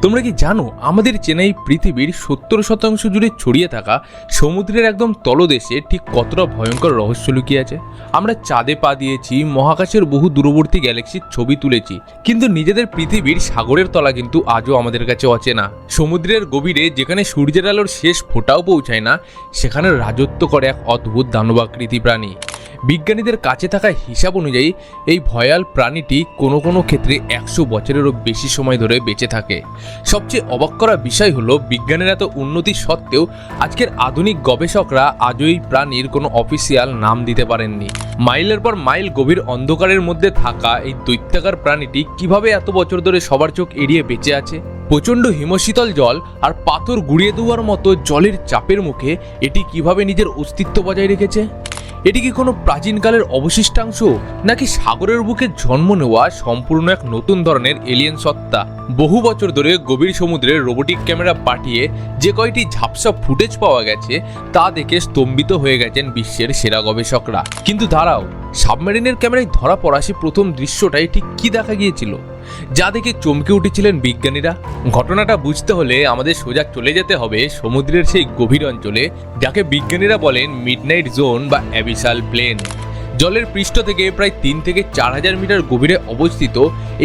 তোমরা কি জানো আমাদের চেনাই পৃথিবীর 70% জুড়ে ছড়িয়ে থাকা সমুদ্রের একদম তলদেশে ঠিক কতটা ভয়ঙ্কর রহস্য লুকিয়ে আছে? আমরা চাঁদে পা দিয়েছি, মহাকাশের বহু দূরবর্তী গ্যালাক্সির ছবি তুলেছি, কিন্তু নিজেদের পৃথিবীর সাগরের তলা কিন্তু আজও আমাদের কাছে অচেনা। সমুদ্রের গভীরে যেখানে সূর্যের আলোর শেষ ফোঁটাও পৌঁছায় না, সেখানে রাজত্ব করে এক অদ্ভুত দানবাকৃতি প্রাণী। বিজ্ঞানীদের কাছে থাকা হিসাব অনুযায়ী এই ভয়াল প্রাণীটি কোনো কোনো ক্ষেত্রে 100 বছরেরও বেশি সময় ধরে বেঁচে থাকে। সবচেয়ে অবাক করা বিষয় হলো, বিজ্ঞানের এত উন্নতি সত্ত্বেও আজকের আধুনিক গবেষকরা আজও এই প্রাণীর কোনো অফিসিয়াল নাম দিতে পারেননি। মাইলের পর মাইল গভীর অন্ধকারের মধ্যে থাকা এই দৈত্যাকার প্রাণীটি কিভাবে এত বছর ধরে সবার চোখ এড়িয়ে বেঁচে আছে? প্রচণ্ড হিমশীতল জল আর পাথর গুঁড়িয়ে দেওয়ার মতো জলের চাপের মুখে এটি কিভাবে নিজের অস্তিত্ব বজায় রেখেছে? এটি কি কোনো প্রাচীনকালের অবশিষ্টাংশ, নাকি সাগরের বুকে জন্ম নেওয়া সম্পূর্ণ এক নতুন ধরনের এলিয়েন সত্তা? বহু বছর ধরে গভীর সমুদ্রে রোবোটিক ক্যামেরা পাঠিয়ে যে কয়টি ঝাপসা ফুটেজ পাওয়া গেছে তা দেখে স্তম্ভিত হয়ে গেছেন বিশ্বের সেরা গবেষকরা। কিন্তু দাঁড়াও, সাবমেরিনের ক্যামেরায় ধরা পড়া সে প্রথম দৃশ্যটাই ঠিক কি দেখা গিয়েছিল যা দেখে চমকে উঠেছিলেন বিজ্ঞানীরা? ঘটনাটা বুঝতে হলে আমাদের সোজা চলে যেতে হবে সমুদ্রের সেই গভীর অঞ্চলে, যাকে বিজ্ঞানীরা বলেন মিডনাইট জোন বা অ্যাবিসাল প্লেন। জলের পৃষ্ঠ থেকে প্রায় 3 থেকে 4000 মিটার গভীরে অবস্থিত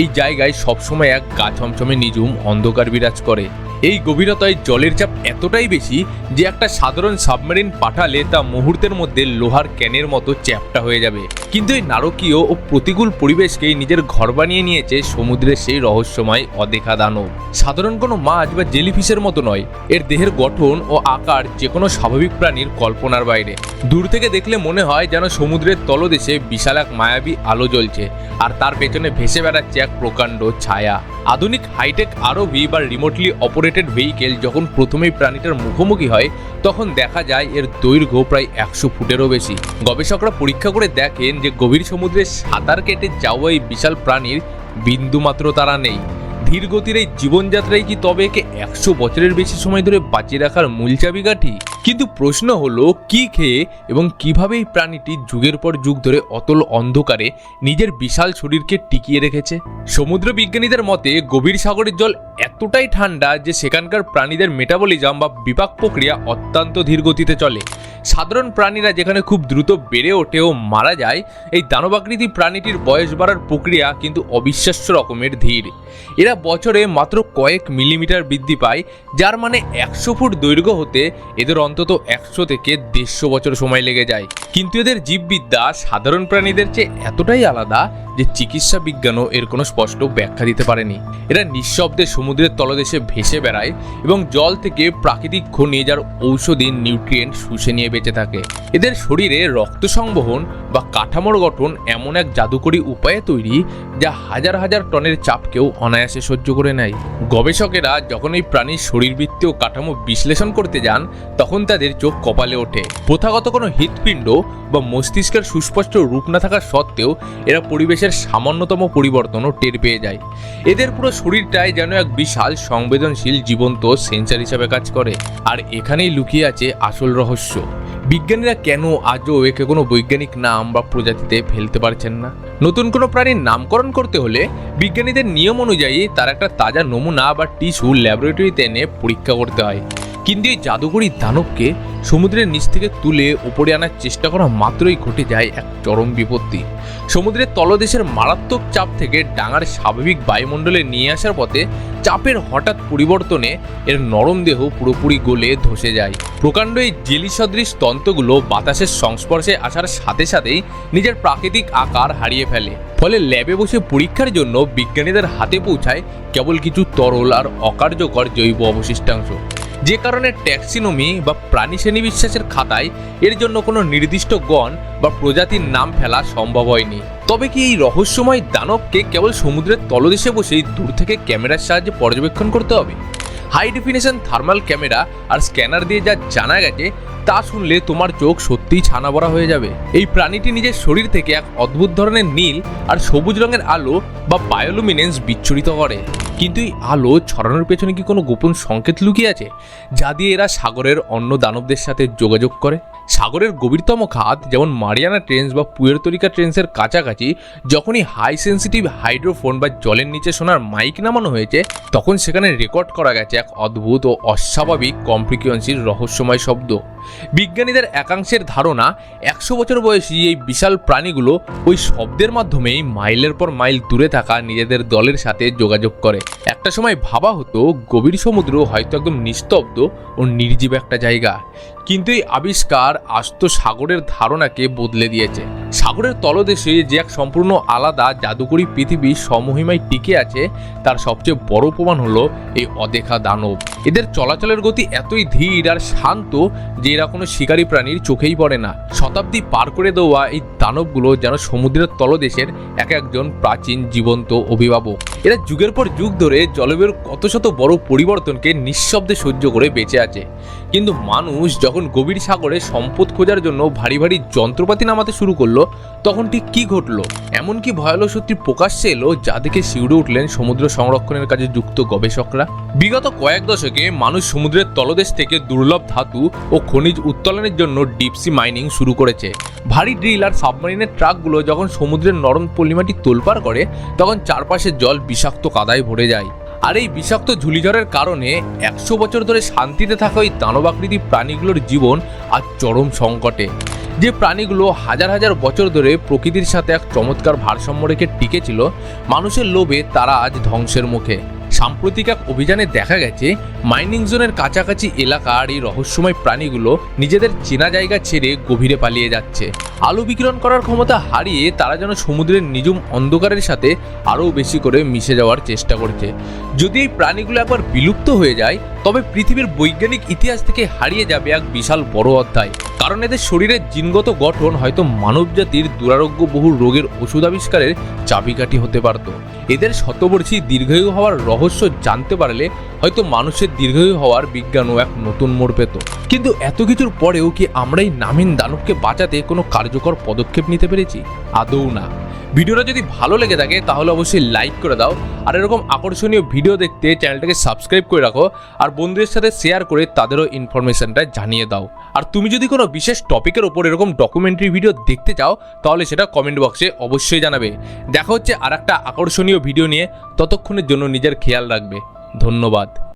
এই জায়গায় সবসময় এক গা ছমছমে নিঝুম অন্ধকার বিরাজ করে। এই গভীরতায় জলের চাপ এতটাই বেশি যে একটা সাধারণ সাবমেরিন পাঠালে তা মুহূর্তের মধ্যে লোহার ক্যানের মতো চ্যাপ্টা হয়ে যাবে। কিন্তু এই নারকীয় ও প্রতিকূল পরিবেশকেই নিজের ঘর বানিয়ে নিয়েছে সমুদ্রের সেই রহস্যময় অদেখা দানব। সাধারণ কোনো মাছ বা জেলিফিশের মতো নয়, এর দেহের গঠন ও আকার যে কোনো স্বাভাবিক প্রাণীর কল্পনার বাইরে। দূর থেকে দেখলে মনে হয় যেন সমুদ্রের তলদেশে বিশাল এক মায়াবী আলো জ্বলছে, আর তার পেছনে ভেসে বেড়াচ্ছে এক প্রকাণ্ড ছায়া। আধুনিক হাইটেক আরওভি বা রিমোটলি অপারেটেড ভেহিকেল যখন প্রথমেই প্রাণীটার মুখোমুখি হয়, তখন দেখা যায় এর দৈর্ঘ্য প্রায় 100 ফুটেরও বেশি। গবেষকরা পরীক্ষা করে দেখেন যে গভীর সমুদ্রে সাঁতার কেটে যাওয়া এই বিশাল প্রাণীর বিন্দুমাত্র তাড়া নেই। ধীর গতির এই জীবনযাত্রায় কি তবে একে 100 বছরের বেশি সময় ধরে বাঁচিয়ে রাখার মূল চাবিকাঠি? কিন্তু প্রশ্ন হলো, কি খেয়ে এবং কিভাবে এই প্রাণীটি যুগের পর যুগ ধরে অতল অন্ধকারে নিজের বিশাল শরীরকে টিকিয়ে রেখেছে? সমুদ্র বিজ্ঞানীদের মতে গভীর সাগরের জল এতটাই ঠান্ডা যে সেখানকার প্রাণীদের মেটাবলিজম বা বিপাক প্রক্রিয়া অত্যন্ত ধীর গতিতে চলে। সাধারণ প্রাণীরা যেখানে খুব দ্রুত বেড়ে ওঠে ও মারা যায়, এই দানবাকৃতি প্রাণীটির বয়স বাড়ার প্রক্রিয়া কিন্তু অবিশ্বাস্য রকমের ধীর। এরা বছরে মাত্র কয়েক মিলিমিটার বৃদ্ধি পায়, যার মানে 100 ফুট দৈর্ঘ্য হতে এদের অন্তত 100 থেকে 150 বছর সময় লেগে যায়। কিন্তু এদের জীববিদ্যা সাধারণ প্রাণীদের চেয়ে এতটাই আলাদা যে চিকিৎসা বিজ্ঞানও এর কোনো স্পষ্ট ব্যাখ্যা দিতে পারেনি। এরা নিঃশব্দে সমুদ্রের তলদেশে ভেসে বেড়ায় এবং জল থেকে প্রাকৃতিক খনিজ আর ঔষধি নিউট্রিয়েন্ট শুষে নিয়ে বেঁচে থাকে। এদের শরীরে রক্ত সংবহন বা কাঠামোর গঠন এমন এক জাদুকরী উপায়ে তৈরি যা হাজার হাজার টনের চাপকেও অনায়াসে সহ্য করে নেয়। গবেষকেরা যখন এই প্রাণীর শরীরবৃত্তীয় কাঠামো বিশ্লেষণ করতে যান, তখন তাদের চোখ কপালে ওঠে। প্রথাগত কোনো হৃৎপিণ্ড বা মস্তিষ্কের সুস্পষ্ট রূপ না থাকা সত্ত্বেও এরা পরিবেশের সামান্যতম পরিবর্তনও টের পেয়ে যায়। এদের পুরো শরীরটাই যেন এক বিশাল সংবেদনশীল জীবন্ত সেন্সর হিসাবে কাজ করে। আর এখানেই লুকিয়ে আছে আসল রহস্য। বিজ্ঞানীরা কেন আজও একে কোনো বৈজ্ঞানিক নাম বা প্রজাতিতে ফেলতে পারছেন না? নতুন কোনো প্রাণীর নামকরণ করতে হলে বিজ্ঞানীদের নিয়ম অনুযায়ী তার একটা তাজা নমুনা বা টিস্যু ল্যাবরেটরিতে এনে পরীক্ষা করতে হয়। কিন্তু এই জাদুকরী দানবকে সমুদ্রের নিচ থেকে তুলে ওপরে আনার চেষ্টা করা মাত্রই ঘটে যায় এক চরম বিপত্তি। সমুদ্রের তলদেশের মারাত্মক চাপ থেকে ডাঙার স্বাভাবিক বায়ুমণ্ডলে নিয়ে আসার পথে চাপের হঠাৎ পরিবর্তনে এর নরম দেহ পুরোপুরি গলে ধসে যায়। প্রকাণ্ড এই জেলি সদৃশ তন্তুগুলো বাতাসের সংস্পর্শে আসার সাথে সাথেই নিজের প্রাকৃতিক আকার হারিয়ে ফেলে। ফলে ল্যাবে বসে পরীক্ষার জন্য বিজ্ঞানীদের হাতে পৌঁছায় কেবল কিছু তরল আর অকার্যকর জৈব অবশিষ্টাংশ, যে কারণে ট্যাক্সিনমি বা প্রাণী শ্রেণীবিন্যাসের খাতায় এর জন্য কোনো নির্দিষ্ট গণ বা প্রজাতির নাম ফেলা সম্ভব হয়নি। তবে কি এই রহস্যময় দানবকে কেবল সমুদ্রের তলদেশে বসেই দূর থেকে ক্যামেরার সাহায্যে পর্যবেক্ষণ করতে হবে? হাই ডেফিনেশন থার্মাল ক্যামেরা আর স্ক্যানার দিয়ে যা জানা গেছে তা শুনলে তোমার চোখ সত্যিই ছানা ভরা হয়ে যাবে। এই প্রাণীটি নিজের শরীর থেকে এক অদ্ভুত ধরনের নীল আর সবুজ রঙের আলো বা বায়োলুমিনেন্স বিচ্ছুরিত করে। কিন্তু এই আলো ছড়ানোর পেছনে কি কোনো গোপন সংকেত লুকিয়ে আছে, যা দিয়ে এরা সাগরের অন্য দানবদের সাথে যোগাযোগ করে? সাগরের গভীরতম খাত যেমন মারিয়ানা ট্রেঞ্চ বা পুয়ের্তো-রিকা ট্রেঞ্চের কাছাকাছি যখনই হাই সেন্সিটিভ হাইড্রোফোন বা জলের নিচে শোনার মাইক নামানো হয়েছে, তখন সেখানে রেকর্ড করা গেছে এক অদ্ভুত ও অস্বাভাবিক কম ফ্রিকোয়েন্সির রহস্যময় শব্দ। বিজ্ঞানীদের একাংশের ধারণা 100 বছর বয়সী এই বিশাল প্রাণীগুলো ওই শব্দের মাধ্যমেই মাইলের পর মাইল দূরে থাকা নিজেদের দলের সাথে যোগাযোগ করে। একটা সময় ভাবা হতো গভীর সমুদ্র হয়তো একদম নিস্তব্ধ ও নির্জীব একটা জায়গা, কিন্তু এই আবিষ্কার আস্ত সাগরের ধারণাকে বদলে দিয়েছে। সাগরের তলদেশে যে এক সম্পূর্ণ আলাদা জাদুকরী পৃথিবী সমহিমায় টিকে আছে, তার সবচেয়ে বড় প্রমাণ হলো এই অদেখা দানব। এদের চলাচলের গতি এতই ধীর আর শান্ত যে এরা কোনো শিকারী প্রাণীর চোখেই পড়ে না। শতাব্দী পার করে দেওয়া এই দানবগুলো যেন সমুদ্রের তলদেশের একজন প্রাচীন জীবন্ত অভিভাবক। এরা যুগের পর যুগ ধরে জলবায়ুর কত শত বড় পরিবর্তনকে নিঃশব্দে সহ্য করে বেঁচে আছে। কিন্তু মানুষ যখন গভীর সাগরে সম্পদ খোঁজার জন্য ভারী ভারী যন্ত্রপাতি নামাতে শুরু করলো, তখন ঠিক কি ঘটলো? এমনকি ভয়াবহ সত্যি প্রকাশ্যে এলো যা দেখে শিউরে উঠলেন সমুদ্র সংরক্ষণের কাজে যুক্ত গবেষকরা। বিগত কয়েক দশকে মানুষ সমুদ্রের তলদেশ থেকে দুর্লভ ধাতু ও খনিজ উত্তোলনের জন্য ডিপসি মাইনিং শুরু করেছে। ভারী ড্রিল আর সাবমারিনের ট্রাকগুলো যখন সমুদ্রের নরম পলিমাটি তোলপাড় করে, তখন চারপাশের জল বিষাক্ত কাদায় ভরে যায়। আর এই বিষাক্ত ঝুলিঝড়ের কারণে 100 বছর ধরে শান্তিতে থাকা ওই দানবাকৃতি প্রাণীগুলোর জীবন আজ চরম সংকটে। যে প্রাণীগুলো হাজার হাজার বছর ধরে প্রকৃতির সাথে এক চমৎকার ভারসাম্য রেখে টিকেছিল, মানুষের লোভে তারা আজ ধ্বংসের মুখে। সাম্প্রতিক এক অভিযানে দেখা গেছে মাইনিং জোনের কাছাকাছি এলাকার এই রহস্যময় প্রাণীগুলো নিজেদের চেনা জায়গা ছেড়ে গভীরে পালিয়ে যাচ্ছে। আলো বিকিরণ করার ক্ষমতা হারিয়ে তারা যেন সমুদ্রের নিঝুম অন্ধকারের সাথে আরও বেশি করে মিশে যাওয়ার চেষ্টা করছে। যদি এই প্রাণীগুলো একবার বিলুপ্ত হয়ে যায়, তবে পৃথিবীর বৈজ্ঞানিক ইতিহাস থেকে হারিয়ে যাবে এক বিশাল বড় অধ্যায়। কারণ এদের শরীরের জিনগত গঠন হয়তো মানবজাতির দুরারোগ্য বহু রোগের ওষুধ আবিষ্কারের চাবিকাঠি হতে পারত। এদের শতবর্ষী দীর্ঘায়ু হওয়ার রহস্য জানতে পারলে হয়তো মানুষের দীর্ঘায়ু হওয়ার বিজ্ঞানও এক নতুন মোড় পেত। কিন্তু এত কিছুর পরেও কি আমরা এই নামহীন দানবকে বাঁচাতে কোনো কার্যকর পদক্ষেপ নিতে পেরেছি? আদৌ না। ভিডিওটা যদি ভালো লেগে থাকে তাহলে অবশ্যই লাইক করে দাও, আর এরকম আকর্ষণীয় ভিডিও দেখতে চ্যানেলটাকে সাবস্ক্রাইব করে রাখো, আর বন্ধুদের সাথে শেয়ার করে তাদেরও ইনফরমেশনটা জানিয়ে দাও। আর তুমি যদি কোনো বিশেষ টপিকের ওপর এরকম ডকুমেন্টারি ভিডিও দেখতে চাও, তাহলে সেটা কমেন্ট বক্সে অবশ্যই জানাবে। দেখা হচ্ছে আর একটা আকর্ষণীয় ভিডিও নিয়ে। ততক্ষণের জন্য নিজের খেয়াল রাখবে। ধন্যবাদ।